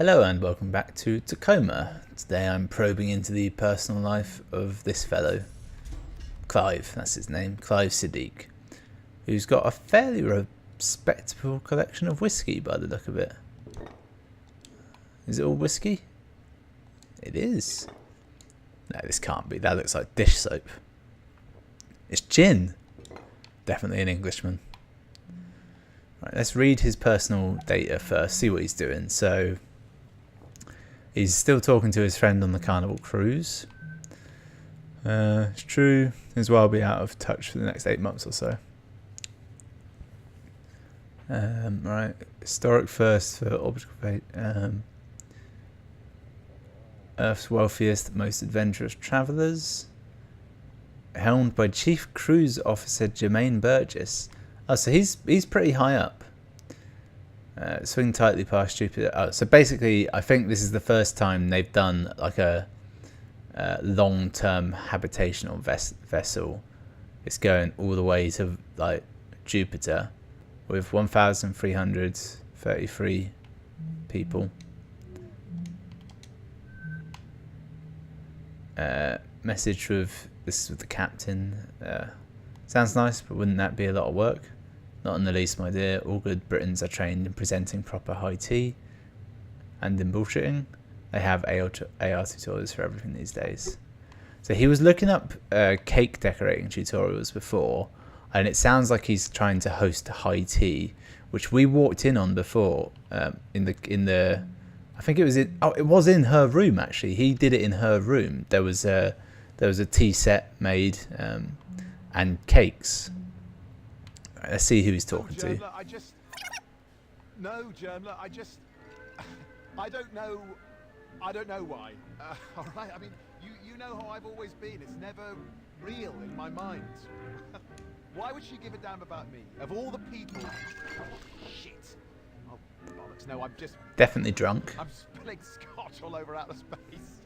Hello and welcome back to Tacoma. Today I'm probing into the personal life of this fellow, Clive, that's his name, Clive Siddiq, who's got a fairly respectable collection of whiskey by the look of it. Is it all whiskey? It is. No, this can't be. That looks like dish soap. It's gin. Definitely an Englishman. Right, let's read his personal data first, see what he's doing. So he's still talking to his friend on the Carnival cruise. It's true, as well be out of touch for the next 8 months or so. Right, historic first for orbital fate. Earth's wealthiest, most adventurous travellers. Helmed by Chief Cruise Officer Jermaine Burgess. Oh, so he's pretty high up. Swing tightly past Jupiter. Oh, so basically, I think this is the first time they've done like a long-term habitational vessel. It's going all the way to like Jupiter with 1,333 people. Message with this is with the captain. Sounds nice, but wouldn't that be a lot of work? Not in the least, my dear. All good Britons are trained in presenting proper high tea and in bullshitting. They have AR tutorials for everything these days. So he was looking up cake decorating tutorials before, and it sounds like he's trying to host high tea, which we walked in on before. In the, I think it was in. Oh, it was in her room actually. He did it in her room. There was a tea set made and cakes. Right, let's see who he's talking to. Journaler, I don't know why. All right, I mean, you know how I've always been. It's never real in my mind. Why would she give a damn about me? Of all the people. Shit. Oh, bollocks. No, I'm just... Definitely drunk. I'm spilling scotch all over outer space.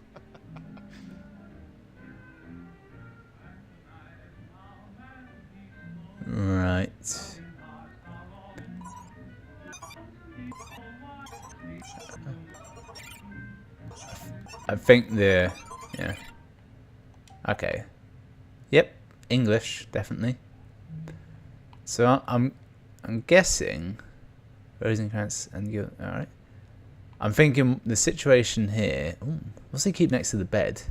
Right. I think yeah. Okay. Yep, English definitely. So I'm guessing Rosencrantz and you. All right. I'm thinking the situation here. Ooh, what's he keep next to the bed?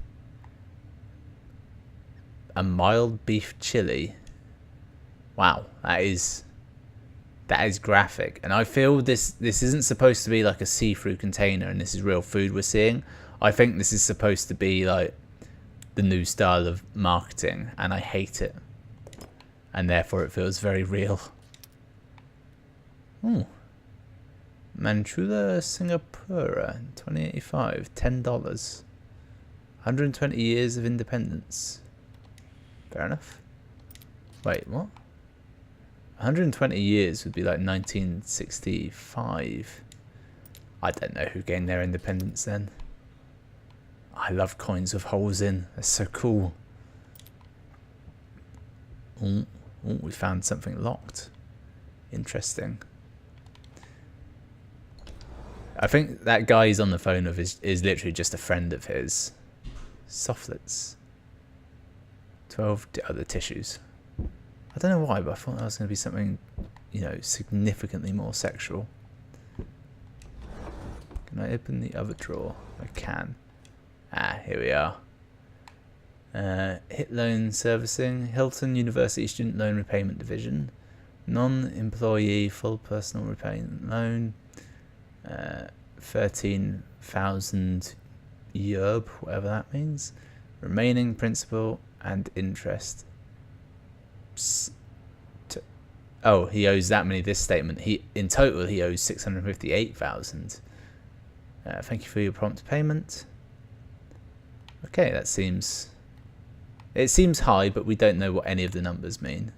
A mild beef chili. Wow, that is graphic, and I feel this isn't supposed to be like a see-through container, and this is real food we're seeing. I think this is supposed to be like the new style of marketing, and I hate it, and therefore it feels very real. Ooh, Manchula Singapura, 2085, $10, 120 years of independence. Fair enough. Wait, what? 120 years would be like 1965. I don't know who gained their independence then. I love coins with holes in. They're so cool. Ooh, we found something locked. Interesting. I think that guy he's on the phone with is literally just a friend of his. Softlets. 12 other tissues. I don't know why, but I thought that was going to be something, you know, significantly more sexual. Can I open the other drawer? I can. Ah, here we are. HIT loan servicing, Hilton University Student Loan Repayment Division, non-employee full personal repayment loan, 13,000 yerb, whatever that means, remaining principal and interest. Oh, he owes that many this statement. In total he owes 658,000. Thank you for your prompt payment. Okay, it seems high, but we don't know what any of the numbers mean.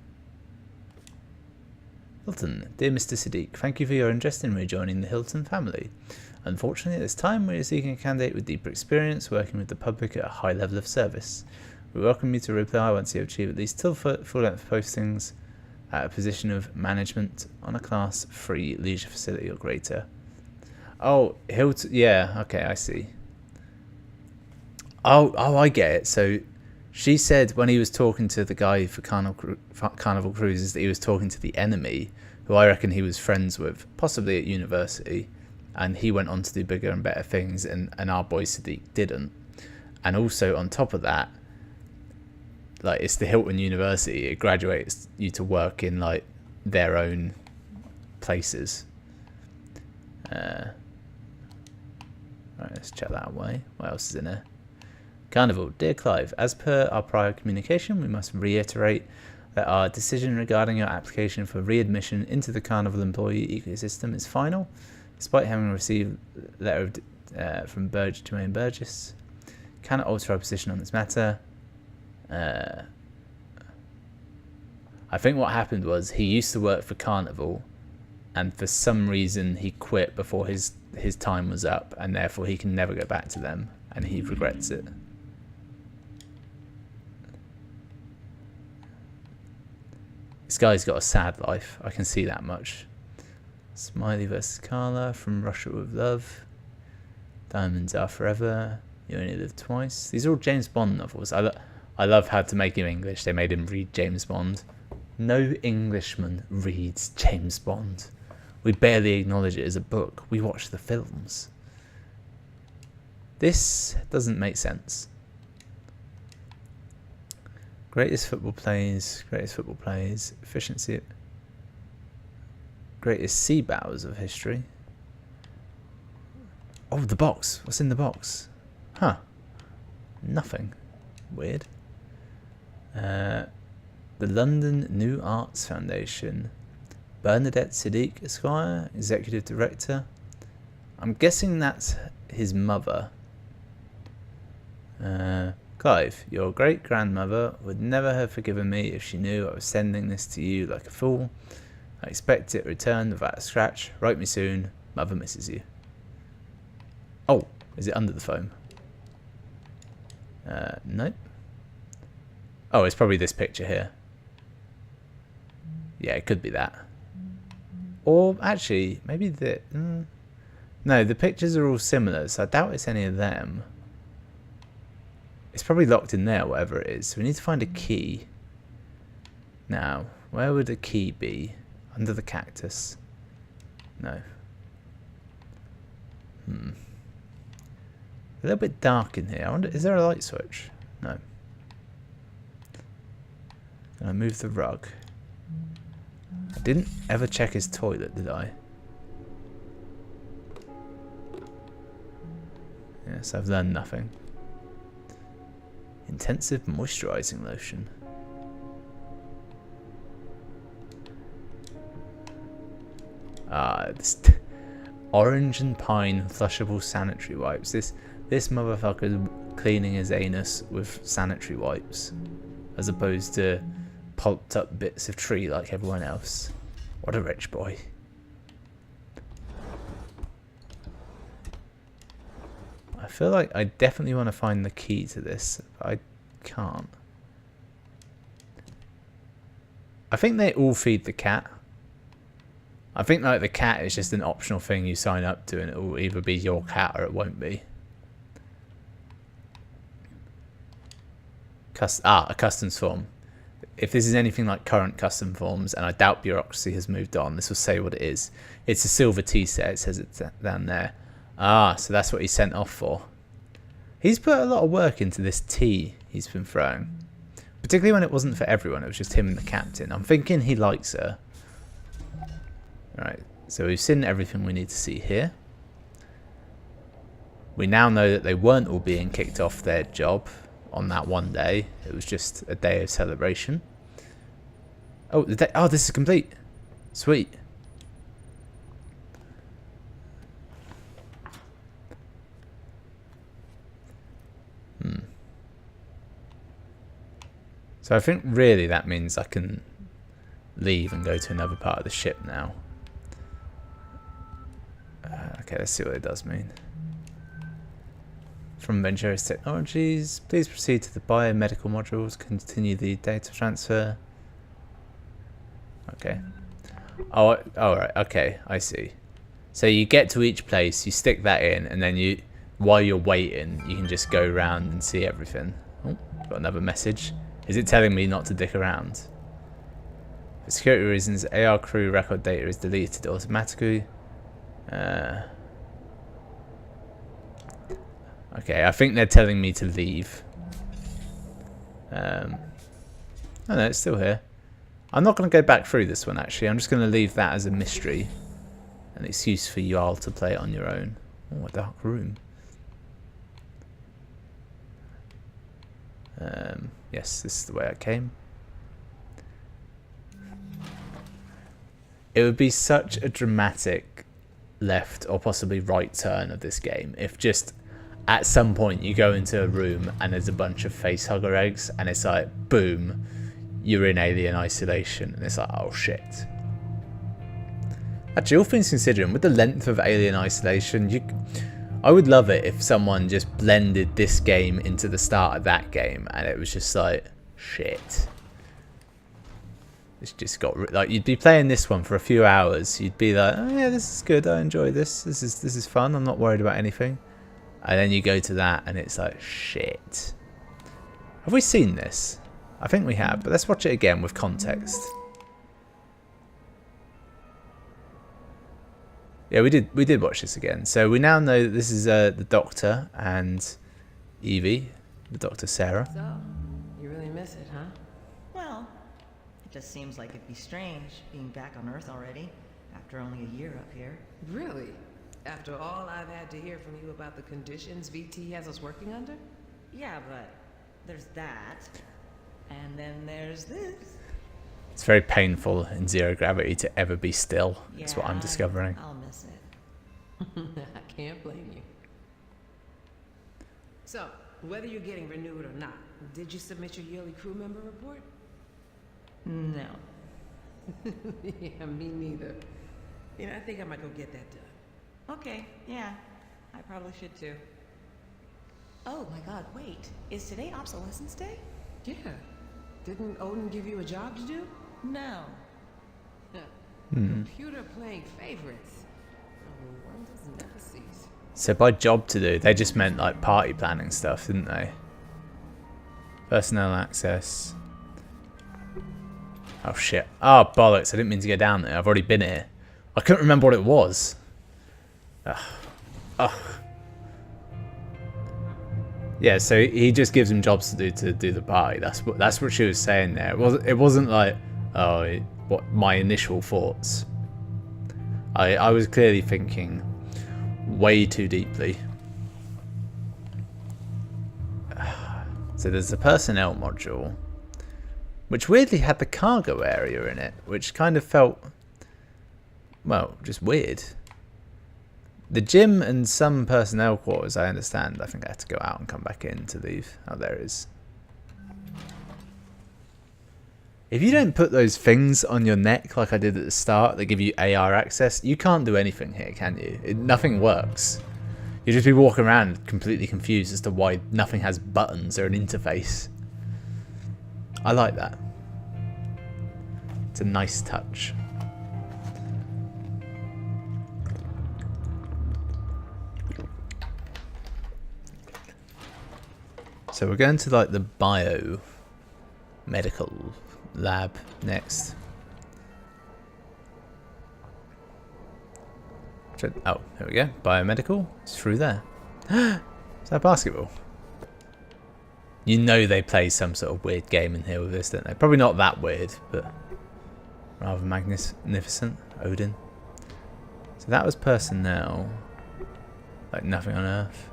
Hilton, dear Mr. Siddiq, thank you for your interest in rejoining the Hilton family. Unfortunately, at this time we are seeking a candidate with deeper experience working with the public at a high level of service. We welcome you to reply once you have achieved at least 2 full-length postings at a position of management on a Class 3 leisure facility or greater. Oh, yeah, okay, I see. Oh, I get it. So she said when he was talking to the guy for Carnival Cruises that he was talking to the enemy, who I reckon he was friends with, possibly at university, and he went on to do bigger and better things, and our boy Sadiq didn't. And also on top of that, like, it's the Hilton University. It graduates you to work in like their own places. Right, let's check that away. What else is in there? Carnival. Dear Clive, as per our prior communication, we must reiterate that our decision regarding your application for readmission into the Carnival employee ecosystem is final, despite having received a letter from Jermaine Burgess. Cannot alter our position on this matter. I think what happened was he used to work for Carnival, and for some reason he quit before his time was up, and therefore he can never go back to them, and he regrets it. This guy's got a sad life, I can see that much. Smiley vs. Carla, From Russia with Love, Diamonds Are Forever, You Only Live Twice. These are all James Bond novels. I love how to make him English. They made him read James Bond. No Englishman reads James Bond. We barely acknowledge it as a book. We watch the films. This doesn't make sense. Greatest football plays, efficiency, greatest sea battles of history. Oh, the box. What's in the box? Huh. Nothing. Weird. The London New Arts Foundation. Bernadette Siddiq, Esquire, Executive Director. I'm guessing that's his mother. Clive, your great-grandmother would never have forgiven me if she knew I was sending this to you like a fool. I expect it returned without a scratch. Write me soon. Mother misses you. Oh, is it under the foam? Nope. Oh, it's probably this picture here. Yeah, it could be that. Or actually, maybe the... No, the pictures are all similar, so I doubt it's any of them. It's probably locked in there, whatever it is. So we need to find a key. Now, where would the key be? Under the cactus? No. A little bit dark in here. I wonder, is there a light switch? No. Can I move the rug? I didn't ever check his toilet, did I? Yes, I've learned nothing. Intensive moisturizing lotion. This orange and pine flushable sanitary wipes. This motherfucker's cleaning his anus with sanitary wipes, as opposed to pulped up bits of tree like everyone else. What a rich boy. I feel like I definitely want to find the key to this, but I can't. I think they all feed the cat. I think like the cat is just an optional thing you sign up to, and it will either be your cat or it won't be. A customs form. If this is anything like current custom forms, and I doubt bureaucracy has moved on, this will say what it is. It's a silver tea set. It says it's down there. So that's what he sent off for. He's put a lot of work into this tea he's been throwing. Particularly when it wasn't for everyone, it was just him and the captain. I'm thinking he likes her. Right, so we've seen everything we need to see here. We now know that they weren't all being kicked off their job on that one day. It was just a day of celebration. Oh, this is complete. Sweet. So I think really that means I can leave and go to another part of the ship now. Okay, let's see what it does mean. From Venturis Technologies, please proceed to the biomedical modules, continue the data transfer. Okay. Oh, right, okay, I see. So you get to each place, you stick that in, and then you, while you're waiting, you can just go around and see everything. Oh, got another message. Is it telling me not to dick around? For security reasons, AR crew record data is deleted automatically. Okay, I think they're telling me to leave. Oh no, it's still here. I'm not going to go back through this one actually. I'm just going to leave that as a mystery. An excuse for you all to play it on your own. Oh, a dark room. Yes, this is the way I came. It would be such a dramatic left or possibly right turn of this game if just at some point you go into a room and there's a bunch of facehugger eggs and it's like, boom, you're in alien isolation. And it's like, oh shit. Actually, all things considering, with the length of Alien Isolation, I would love it if someone just blended this game into the start of that game, and it was just like, shit. It's just got like you'd be playing this one for a few hours, you'd be like, oh yeah, this is good, I enjoy this. This is fun. I'm not worried about anything. And then you go to that, and it's like, shit. Have we seen this? I think we have, but let's watch it again with context. Yeah, we did watch this again. So we now know that this is the Doctor and Evie, the Doctor Sarah. So, you really miss it, huh? Well, it just seems like it'd be strange being back on Earth already, after only a year up here. Really? After all I've had to hear from you about the conditions VT has us working under? Yeah, but there's that. And then there's this. It's very painful in zero gravity to ever be still. That's Yeah, what I'm discovering. I'll miss it. I can't blame you. So, whether you're getting renewed or not, did you submit your yearly crew member report? No. Yeah, me neither. You know, I think I might go get that done. Okay, yeah. I probably should too. Oh my god, wait. Is today obsolescence day? Yeah. Didn't Odin give you a job to do? No. Computer playing favorites. Oh, wonders never cease. So by job to do, they just meant like party planning stuff, didn't they? Personnel access. Oh shit. Oh bollocks, I didn't mean to go down there. I've already been here. I couldn't remember what it was. Ugh. Ugh. Yeah, so he just gives him jobs to do the party. That's what she was saying there. It wasn't like, oh, what my initial thoughts. I was clearly thinking way too deeply. So there's the personnel module, which weirdly had the cargo area in it, which kind of felt, well, just weird. The gym and some personnel quarters, I understand. I think I had to go out and come back in to leave. Oh, there it is. If you don't put those things on your neck like I did at the start that give you AR access, you can't do anything here, can you? Nothing works. You'll just be walking around completely confused as to why nothing has buttons or an interface. I like that. It's a nice touch. So we're going to like the biomedical lab next. Oh, there we go. Biomedical. It's through there. Is that basketball? You know they play some sort of weird game in here with this, don't they? Probably not that weird, but rather magnificent. Odin. So that was personnel. Like nothing on Earth.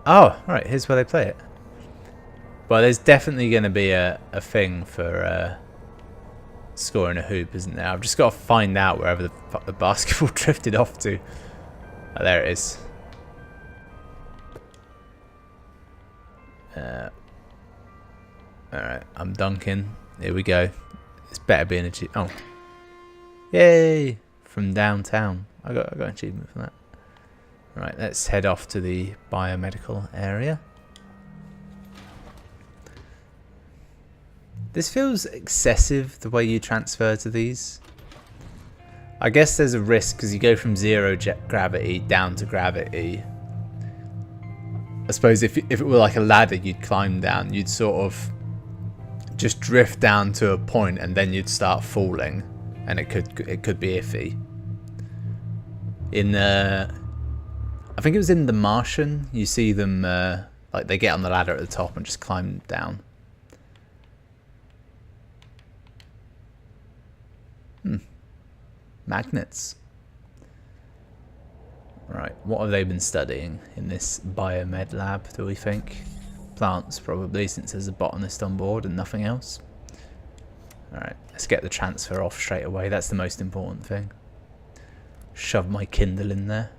Oh, right, here's where they play it. Well, there's definitely going to be a thing for scoring a hoop, isn't there? I've just got to find out wherever the fuck the basketball drifted off to. Oh, there it is. Alright, I'm dunking. Here we go. It's better being an achievement. Oh. Yay! From downtown. I got an achievement for that. Right, let's head off to the biomedical area. This feels excessive, the way you transfer to these. I guess there's a risk because you go from zero gravity down to gravity. I suppose if it were like a ladder you'd climb down, you'd sort of just drift down to a point and then you'd start falling, and it could be iffy. In I think it was in The Martian, you see them like they get on the ladder at the top and just climb down. Magnets. Right, what have they been studying in this biomed lab, do we think? Plants, probably, since there's a botanist on board and nothing else. Alright, let's get the transfer off straight away. That's the most important thing. Shove my Kindle in there.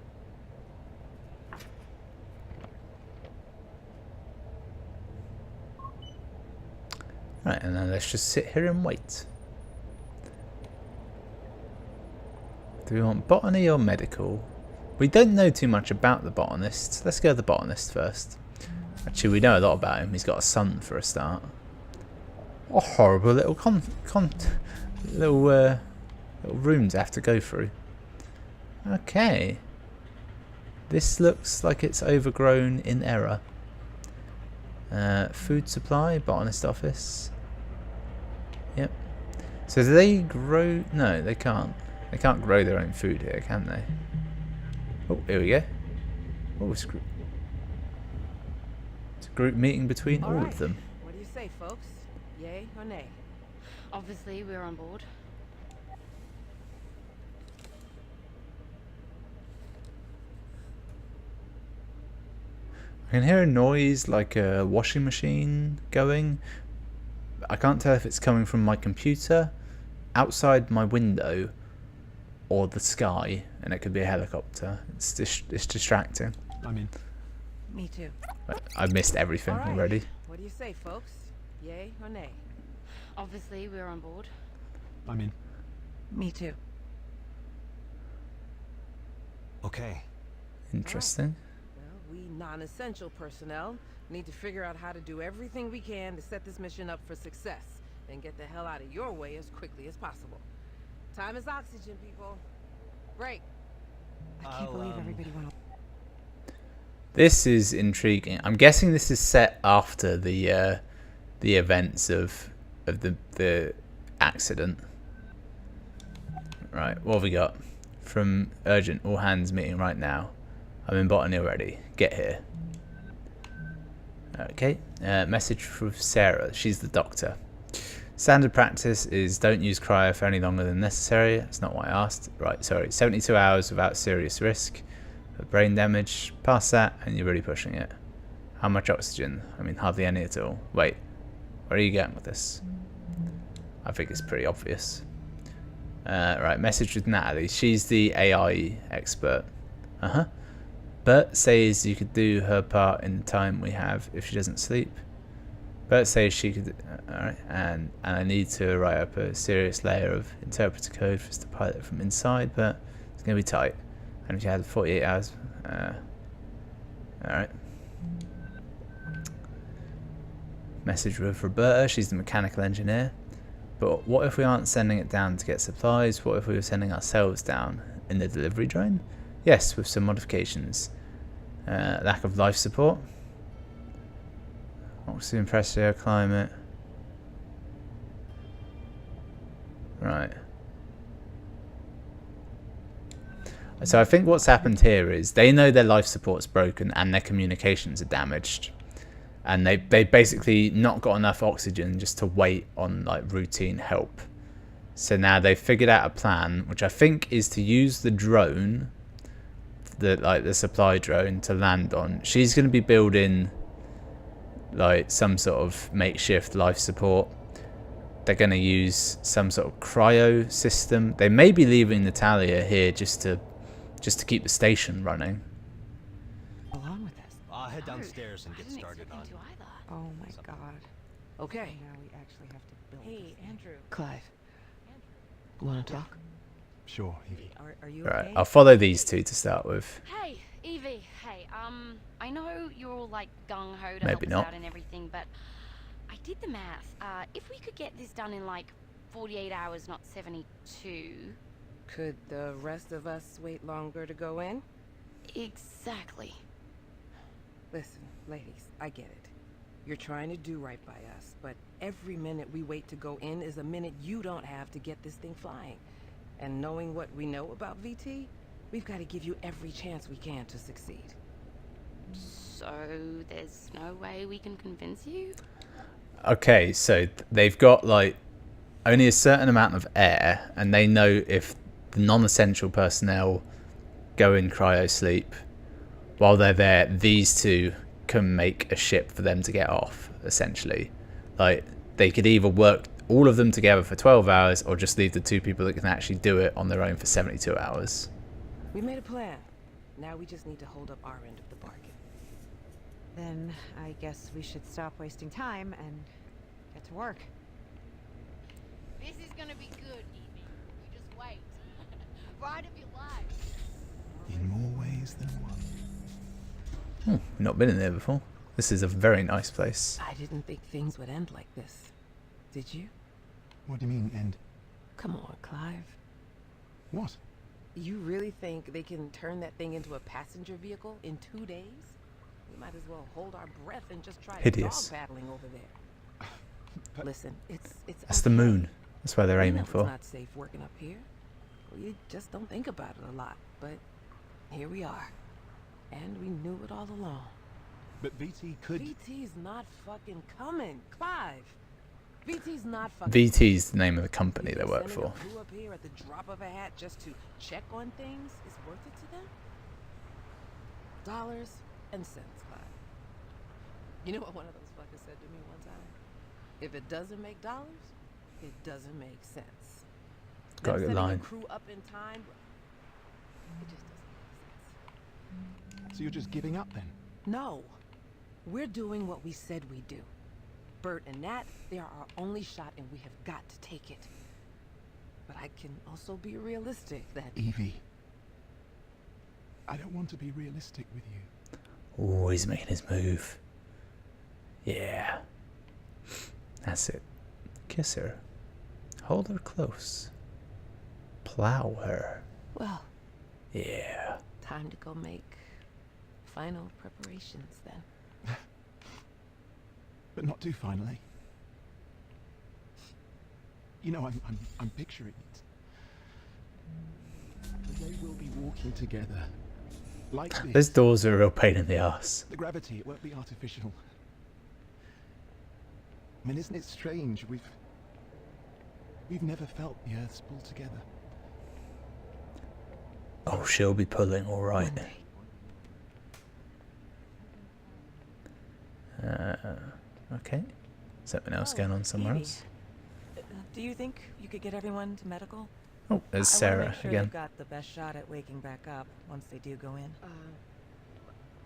Right, and then let's just sit here and wait. Do we want botany or medical? We don't know too much about the botanist. Let's go to the botanist first. Actually, we know a lot about him. He's got a son for a start. A horrible little little room to have to go through. Okay. This looks like it's overgrown in error. Food supply, botanist office. Yep. So do they grow? No, they can't. They can't grow their own food here, can they? Oh, here we go. Oh, it's a group meeting between all of them. What do you say, folks? Yay or nay? Obviously, we're on board. I can hear a noise like a washing machine going. I can't tell if it's coming from my computer, outside my window, or the sky, and it could be a helicopter. It's distracting. I'm in. Me too. I've missed everything All right. already. What do you say, folks? Yay or nay? Obviously, we're on board. I'm in. Me too. Okay. Interesting. Well, we non-essential personnel need to figure out how to do everything we can to set this mission up for success, and get the hell out of your way as quickly as possible. Time is oxygen, people. Break. I can't believe everybody went. This is intriguing. I'm guessing this is set after the events of the accident. Right, what have we got? From urgent, all hands meeting right now. I'm in botany already. Get here. Okay. Message from Sarah. She's the doctor. Standard practice is don't use cryo for any longer than necessary. That's not what I asked. Right, sorry. 72 hours without serious risk of brain damage. Past that and you're really pushing it. How much oxygen? I mean, hardly any at all. Wait, where are you going with this? I think it's pretty obvious. Right, message with Natalie. She's the AI expert. Bert says you could do her part in the time we have if she doesn't sleep. Bert says she could. Alright, and I need to write up a serious layer of interpreter code for us to pilot from inside, but it's going to be tight. And if you had 48 hours. Alright. Message with Roberta. She's the mechanical engineer. But what if we aren't sending it down to get supplies? What if we were sending ourselves down in the delivery drone? Yes, with some modifications. Lack of life support. Oxygen pressure, climate. Right. So I think what's happened here is they know their life support's broken and their communications are damaged. And they basically not got enough oxygen just to wait on like routine help. So now they've figured out a plan, which I think is to use the drone, the supply drone, to land on. She's going to be building like some sort of makeshift life support. They're going to use some sort of cryo system. They may be leaving Natalia here just to keep the station running. Along with this. I'll head downstairs and get started on. Oh my god. Okay. Now we actually have to build. Hey, this. Andrew. Clive. You want to talk? Sure, Evie. Are you Right, okay? I'll follow these two to start with. Hey, Evie. Hey, I know you're all like gung ho to Maybe help not. us out and everything, but I did the math. If we could get this done in like 48 hours, not 72. Could the rest of us wait longer to go in? Exactly. Listen, ladies, I get it. You're trying to do right by us, but every minute we wait to go in is a minute you don't have to get this thing flying. And knowing what we know about VT, we've got to give you every chance we can to succeed. So there's no way we can convince you? Okay, so they've got like only a certain amount of air, and they know if the non-essential personnel go in cryo sleep while they're there, these two can make a ship for them to get off, essentially. Like, they could either work all of them together for 12 hours or just leave the two people that can actually do it on their own for 72 hours. We made a plan. Now we just need to hold up our end of the bargain. Then I guess we should stop wasting time and get to work. This is gonna be good, Evie. You just wait. Ride of your life. In more ways than one. Not been in there before. This is a very nice place. I didn't think things would end like this. Did you? What do you mean, end? Come on, Clive. What? You really think they can turn that thing into a passenger vehicle in 2 days? We might as well hold our breath and just try Hideous. dog paddling over there. Listen, it's That's the okay. moon. That's where they're We know aiming it's for. not safe working up here. We just don't think about it a lot, but here we are. And we knew it all along. But VT could... VT's not fucking coming, Clive. VT's not fucking VT's the name of the company You they think work sending for. a crew up here at the drop of a hat just to check on things is worth it to them? Dollars and cents, Clive. You know what one of those fuckers said to me one time? If it doesn't make dollars, it doesn't make sense. Got a Them good sending line. crew up in time, it just doesn't make sense. So you're just giving up then? No. We're doing what we said we'd do. Bert and Nat, they are our only shot and we have got to take it. But I can also be realistic that... Evie. I don't want to be realistic with you. Oh, he's making his move. Yeah. That's it. Kiss her. Hold her close. Plow her. Well, Yeah. time to go make final preparations then. But not too finally. You know, I'm picturing it. The day we'll be walking together. Like this. Those doors are a real pain in the ass. The gravity, it won't be artificial. I mean, isn't it strange? We've never felt the Earth's pull together. Oh, she'll be pulling all right. One day. Okay. Something else going on somewhere Evie, else? Do you think you could get everyone to medical? Oh, there's I wanna Sarah make sure again. they've got the best shot at waking back up once they do go in.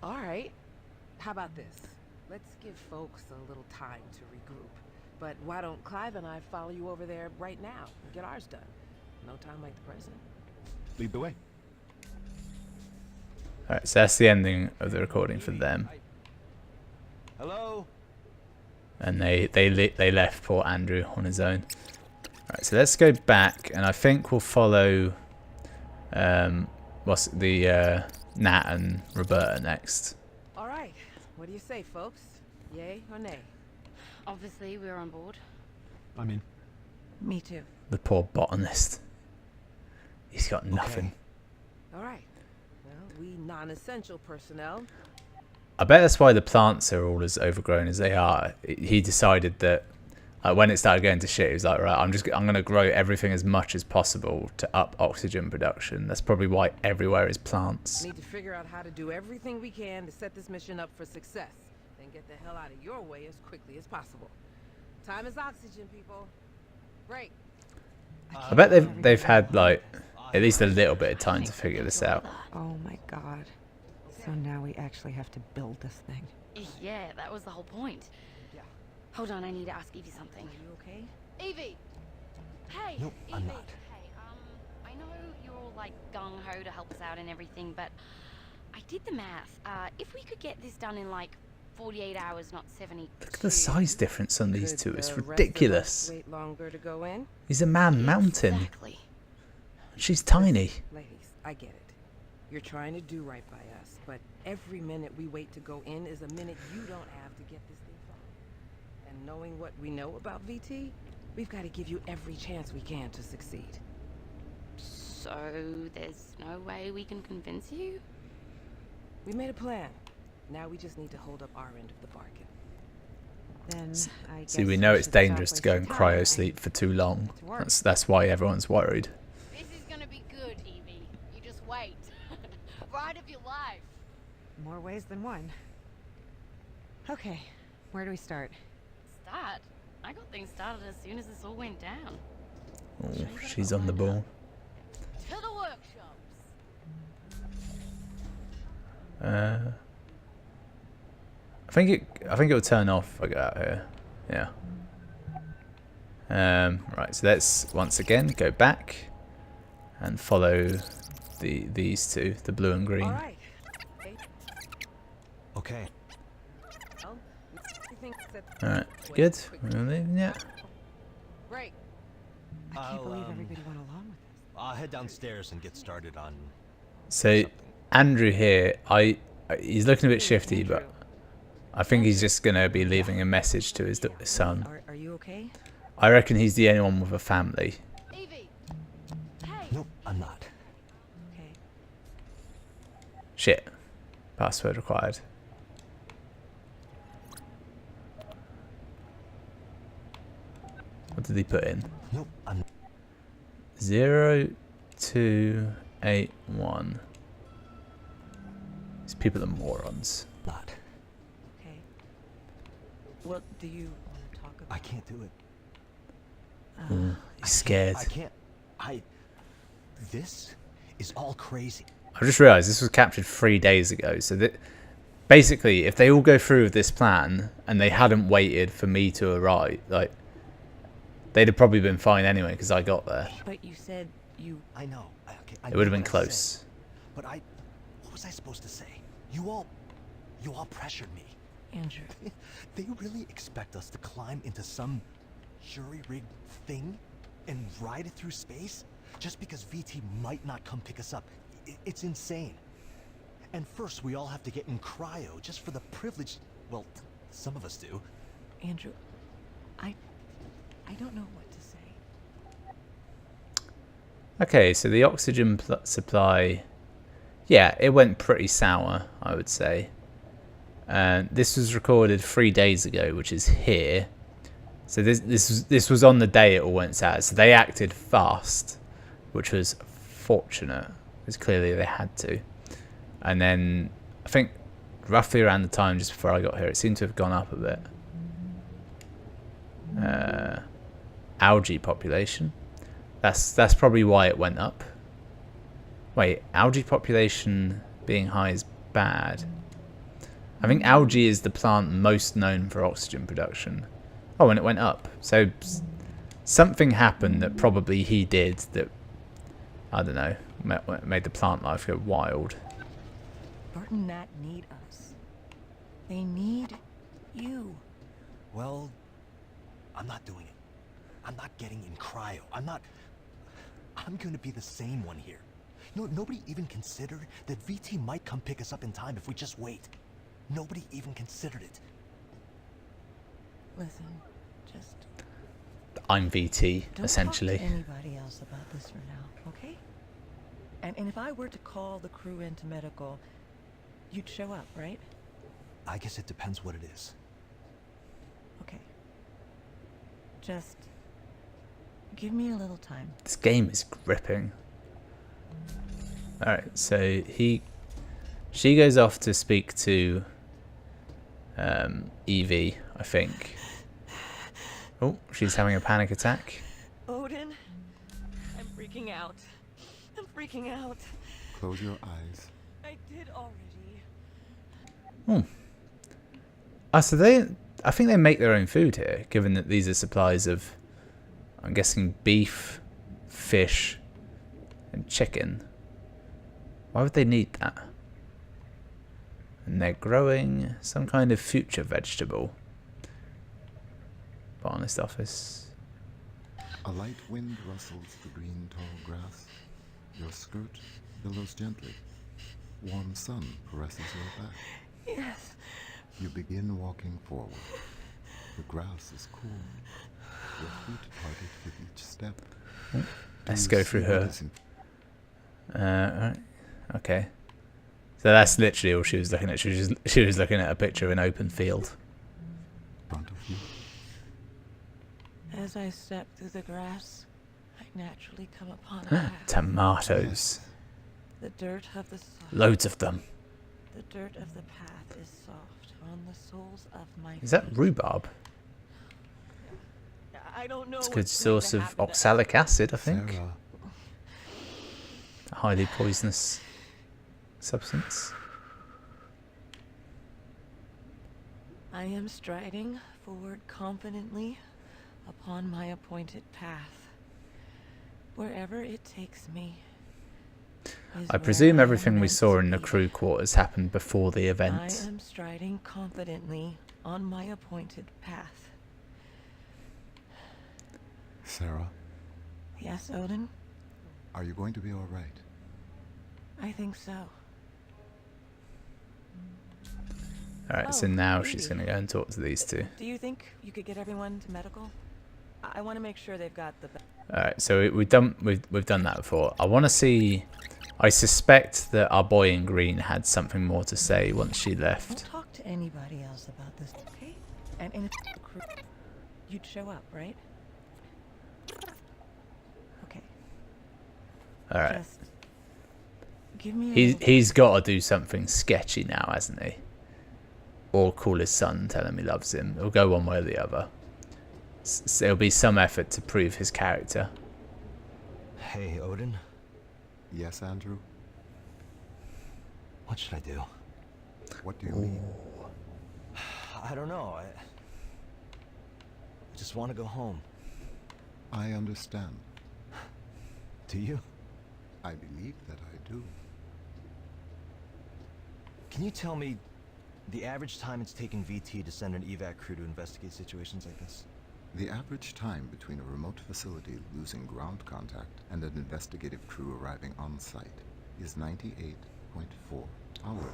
All right. How about this? Let's give folks a little time to regroup. But why don't Clive and I follow you over there right now and get ours done? No time like the present. Lead the way. Alright, so that's the ending of the recording for them. Hello? And they left poor Andrew on his own. Alright, so let's go back, and I think we'll follow what's it, the Nat and Roberta next. All right. What do you say, folks? Yay or nay? Obviously, we're on board. I'm in. Me too. The poor botanist. He's got nothing. All right. Well, we non-essential personnel. I bet that's why the plants are all as overgrown as they are. He decided that when it started going to shit, he was like, right, I'm going to grow everything as much as possible to up oxygen production. That's probably why everywhere is plants. Need to figure out how to do everything we can to set this mission up for success. Then get the hell out of your way as quickly as possible. Time is oxygen, people. Break. I bet they've had like at least a little bit of time to figure this out. Oh my god. So now we actually have to build this thing. Yeah, that was the whole point. Hold on, I need to ask Evie something. Are you okay? Evie! Hey! Nope, Evie! I'm not. Hey, I know you're all like gung-ho to help us out and everything, but I did the math. If we could get this done in like 48 hours, not 72. Look at the size difference on these Could two. It's the rest of us ridiculous. Wait longer to go in? He's a man mountain. Exactly. She's tiny. Ladies, I get it. You're trying to do right by us, but every minute we wait to go in is a minute you don't have to get this thing followed. And knowing what we know about VT, we've got to give you every chance we can to succeed. So there's no way we can convince you? We made a plan. Now we just need to hold up our end of the bargain. Then I guess See, we know it's should dangerous stop to go and wasting time cryo and sleep for too long. to work. That's why everyone's worried. This is gonna be good, Evie. You just wait. Ride of your life. More ways than one. Okay, where do we start? Start? I got things started as soon as this all went down. Oh, she's on the ball. To the workshops. I think it'll turn off if I get out here. Yeah. Right, so let's once again go back and follow these two, the blue and green. All right. Okay. Well, I think that Alright, good. We're leaving yet? great. I can't I'll, believe everybody went along with this. I'll head downstairs and get started on So Andrew here, he's looking a bit shifty, but I think he's just gonna be leaving a message to his son. Are you okay? I reckon he's the only one with a family. Evie. Hey. Nope, I'm not. Okay. Shit. Password required. What did he put in? Nope, I'm not. 0281. These people are morons. Not. Okay. Well, do you want to talk about? I can't do it. He's scared. I can't. This is all crazy. I just realised this was captured 3 days ago. So that basically, if they all go through with this plan and they hadn't waited for me to arrive, like they'd have probably been fine anyway because I got there. But you said you. I know. I It would have know been what I close. said, but what was I supposed to say? You all pressured me. Andrew. They really expect us to climb into some jury-rigged thing and ride it through space just because VT might not come pick us up. It's insane. And first we all have to get in cryo just for the privilege. Well, some of us do. Andrew, I don't know what to say. Okay, so the oxygen supply, yeah, it went pretty sour, I would say. This was recorded 3 days ago, which is here. So this was on the day it all went sour. So they acted fast, which was fortunate, because clearly they had to. And then I think roughly around the time just before I got here, it seemed to have gone up a bit. Algae population. That's probably why it went up. Wait, algae population being high is bad. I think algae is the plant most known for oxygen production. Oh, and it went up. So something happened that probably he did that, I don't know, made the plant life go wild. Bart and Nat need us. They need you. Well, I'm not doing it. I'm not getting in cryo. I'm gonna be the sane one here. No, nobody even considered that VT might come pick us up in time if we just wait. Nobody even considered it. Listen, just I'm VT, don't essentially. talk to anybody else about this for now, okay? And if I were to call the crew into medical, you'd show up, right? I guess it depends what it is. Okay. Just give me a little time. This game is gripping. Alright, so she goes off to speak to Evie, I think. Oh, she's having a panic attack. Odin, I'm freaking out. I'm freaking out. Close your eyes. I did already. So I think they make their own food here, given that these are supplies of, I'm guessing, beef, fish, and chicken. Why would they need that? And they're growing some kind of future vegetable. Botanist office. A light wind rustles the green tall grass. Your skirt billows gently. Warm sun caresses your back. Yes. You begin walking forward. The grass is cool. Your feet parted with each step. Let's go through her. Right. Okay. So that's literally all she was looking at. She was looking at a picture of an open field. Front of you. As I step through the grass, I naturally come upon a path. Tomatoes. The dirt of the soil. Loads of them. The dirt of the path is soft on the soles of my Is that feet. rhubarb? I don't know. It's a good source of oxalic acid, I think. Sarah, A highly poisonous substance. I am striding forward confidently upon my appointed path. Wherever it takes me. I presume everything we saw in the crew quarters happened before the I event. am striding confidently on my appointed path. Sarah, Yes, Odin? are you going to be all right? I think so. Alright, so Oh, now really? she's going to go and talk to these two. Do you think you could get everyone to medical? I want to make sure they've got the... Alright, so we've done that before. I want to see... I suspect that our boy in green had something more to say once she Don't left. talk to anybody else about this, okay? And if the crew... You'd show up, right? Okay. Alright. Just... Give me a little... He's got to do something sketchy now, hasn't he? Or call his son, tell him he loves him. It'll go one way or the other. There'll be some effort to prove his character. Hey, Odin. Yes, Andrew? What should I do? What do you mean? I don't know. I just want to go home. I understand. Do you? I believe that I do. Can you tell me the average time it's taken VT to send an evac crew to investigate situations like this? The average time between a remote facility losing ground contact and an investigative crew arriving on site is 98.4 hours.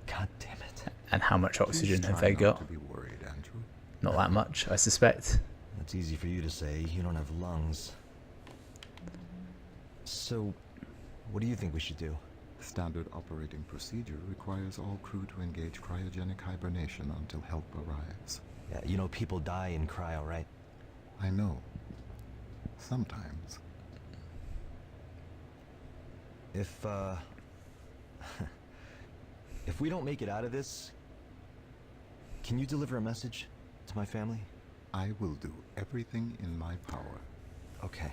God damn it. And how much oxygen Please have try they not got? to be worried, Andrew. Not that much, I suspect. That's easy for you to say. You don't have lungs. So, what do you think we should do? Standard operating procedure requires all crew to engage cryogenic hibernation until help arrives. Yeah, you know people die in cryo, right? I know. Sometimes. If if we don't make it out of this, can you deliver a message to my family? I will do everything in my power. Okay.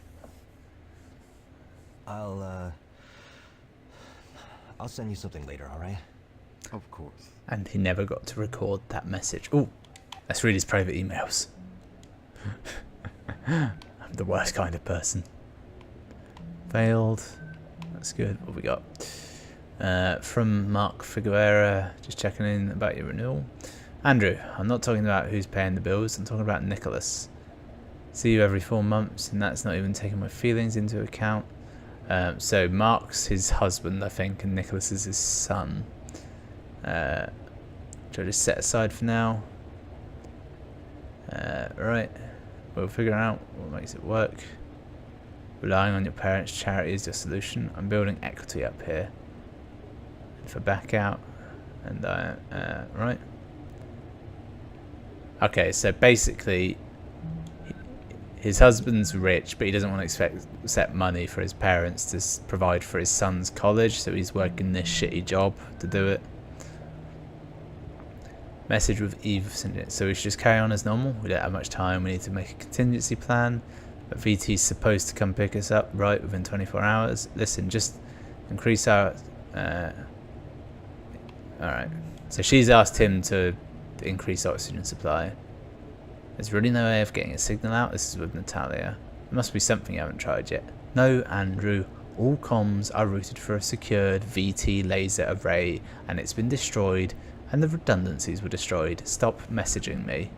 I'll send you something later, all right? Of course. And he never got to record that message. Ooh, let's read his private emails. I'm the worst kind of person. Failed. That's good. What we got? From Mark Figuera, just checking in about your renewal. Andrew, I'm not talking about who's paying the bills. I'm talking about Nicholas. See you every 4 months, and that's not even taking my feelings into account. So Mark's his husband, I think, and Nicholas is his son. Which I just set aside for now. Right. We'll figure out what makes it work. Relying on your parents' charity is your solution. I'm building equity up here. And for back out. And right. Okay, so basically his husband's rich, but he doesn't want to accept money for his parents to provide for his son's college, so he's working this shitty job to do it. Message with Eve sent it. So we should just carry on as normal. We don't have much time. We need to make a contingency plan. But VT's supposed to come pick us up right within 24 hours. Listen, just increase our... Alright. So she's asked him to increase oxygen supply. There's really no way of getting a signal out. This is with Natalia. There must be something you haven't tried yet. No, Andrew. All comms are routed for a secured VT laser array, and it's been destroyed, and the redundancies were destroyed. Stop messaging me.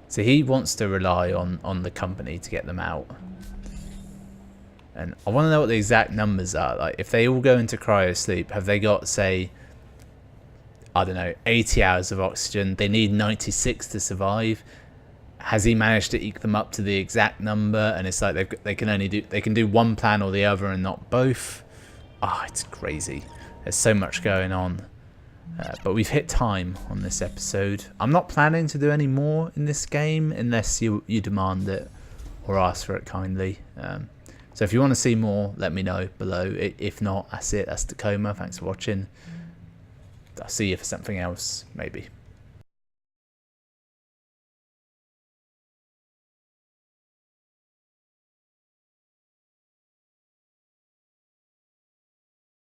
So he wants to rely on the company to get them out. And I want to know what the exact numbers are. Like, if they all go into cryo sleep, have they got, say, I don't know, 80 hours of oxygen? They need 96 to survive. Has he managed to eke them up to the exact number? And it's like they can do one plan or the other and not both. Ah, it's crazy. There's so much going on. But we've hit time on this episode. I'm not planning to do any more in this game unless you demand it or ask for it kindly. So if you want to see more, let me know below. If not, that's it. That's Tacoma. Thanks for watching. I'll see you for something else, maybe.